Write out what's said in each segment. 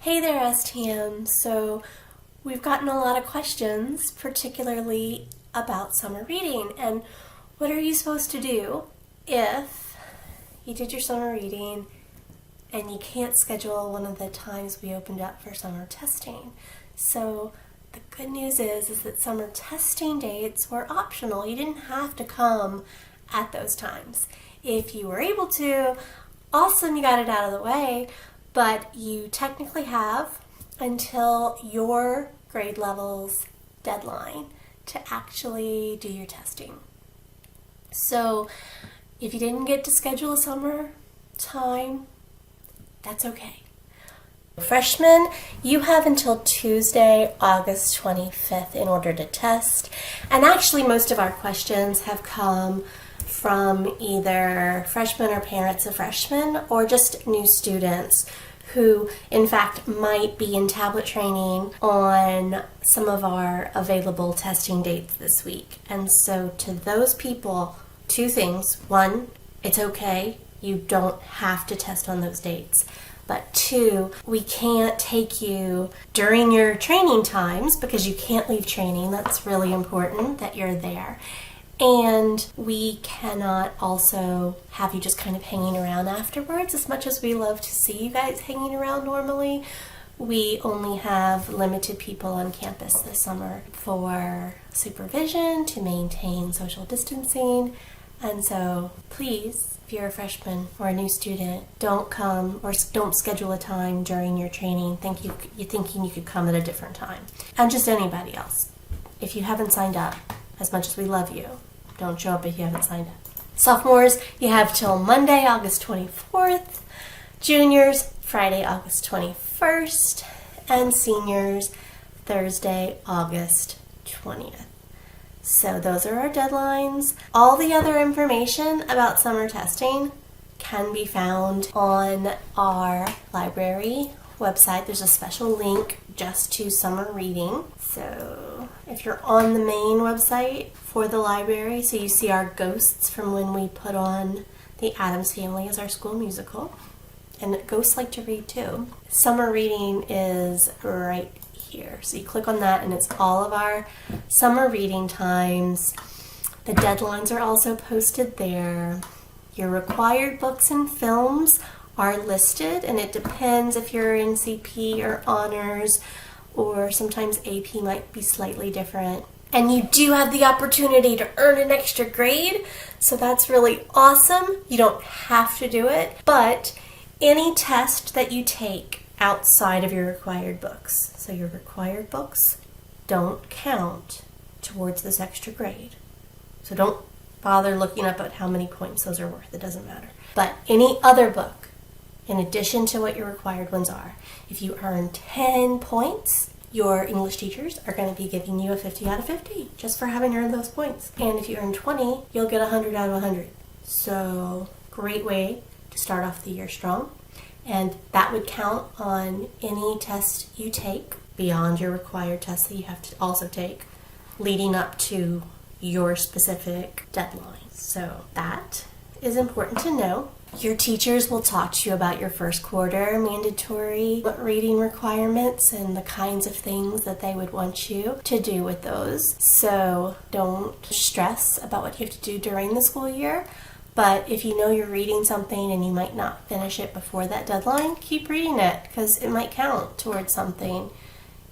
Hey there, STM. So we've gotten a lot of questions, particularly about summer reading and what are you supposed to do if you did your summer reading and you can't schedule one of the times we opened up for summer testing. So the good news is that summer testing dates were optional. You didn't have to come at those times. If you were able to, awesome, you got it out of the way. But you technically have until your grade level's deadline to actually do your testing. So if you didn't get to schedule a summer time, that's okay. Freshmen, you have until Tuesday, August 25th in order to test. And actually most of our questions have come from either freshmen or parents of freshmen or just new students who in fact might be in tablet training on some of our available testing dates this week. And so to those people, two things. One, it's okay. You don't have to test on those dates. But two, we can't take you during your training times because you can't leave training. That's really important that you're there. And we cannot also have you just kind of hanging around afterwards. As much as we love to see you guys hanging around normally, we only have limited people on campus this summer for supervision to maintain social distancing. And so please, if you're a freshman or a new student, don't come or don't schedule a time during your training you're thinking you could come at a different time. And just anybody else. If you haven't signed up, as much as we love you, don't show up if you haven't signed up. Sophomores, you have till Monday, August 24th. Juniors, Friday, August 21st. And seniors, Thursday, August 20th. So those are our deadlines. All the other information about summer testing can be found on our library website. There's a special link just to summer reading. So if you're on the main website for the library, so you see our ghosts from when we put on The Addams Family as our school musical. And ghosts like to read too. Summer reading is right here. So you click on that and it's all of our summer reading times. The deadlines are also posted there. Your required books and films are listed, and it depends if you're in CP or honors, or sometimes AP might be slightly different. And you do have the opportunity to earn an extra grade, so that's really awesome. You don't have to do it, but any test that you take outside of your required books, so your required books don't count towards this extra grade. So don't bother looking up at how many points those are worth, it doesn't matter. But any other book, in addition to what your required ones are, if you earn 10 points, your English teachers are going to be giving you a 50 out of 50 just for having earned those points. And if you earn 20, you'll get 100 out of 100. So great way to start off the year strong. And that would count on any test you take beyond your required test that you have to also take leading up to your specific deadline. So that is important to know. Your teachers will talk to you about your first quarter mandatory reading requirements and the kinds of things that they would want you to do with those. So don't stress about what you have to do during the school year. But if you know you're reading something and you might not finish it before that deadline, keep reading it because it might count towards something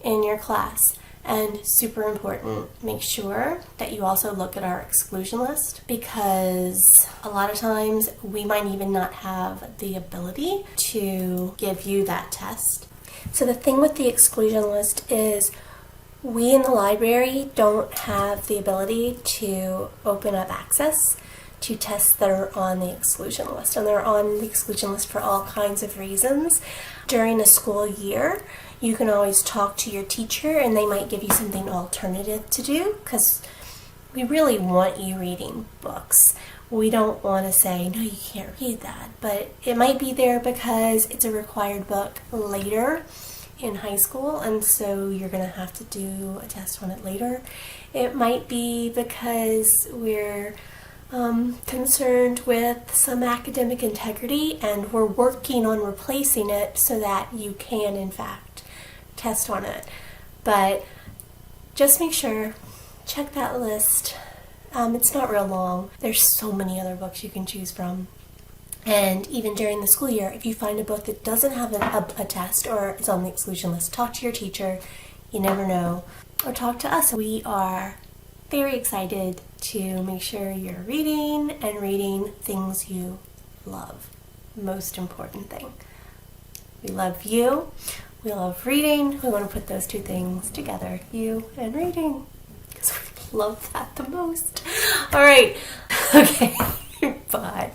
in your class. And super important, make sure that you also look at our exclusion list because a lot of times we might even not have the ability to give you that test. So the thing with the exclusion list is we in the library don't have the ability to open up access to tests that are on the exclusion list. And they're on the exclusion list for all kinds of reasons. During a school year, you can always talk to your teacher and they might give you something alternative to do because we really want you reading books. We don't want to say, no, you can't read that, but it might be there because it's a required book later in high school and so you're going to have to do a test on it later. It might be because we're concerned with some academic integrity, and we're working on replacing it so that you can, in fact, test on it. But just make sure, check that list. It's not real long. There's so many other books you can choose from. And even during the school year, if you find a book that doesn't have a test or is on the exclusion list, talk to your teacher. You never know. Or talk to us. We are very excited to make sure you're reading and reading things you love. Most important thing. We love you. We love reading. We want to put those two things together, you and reading, because we love that the most. All right. Okay. Bye.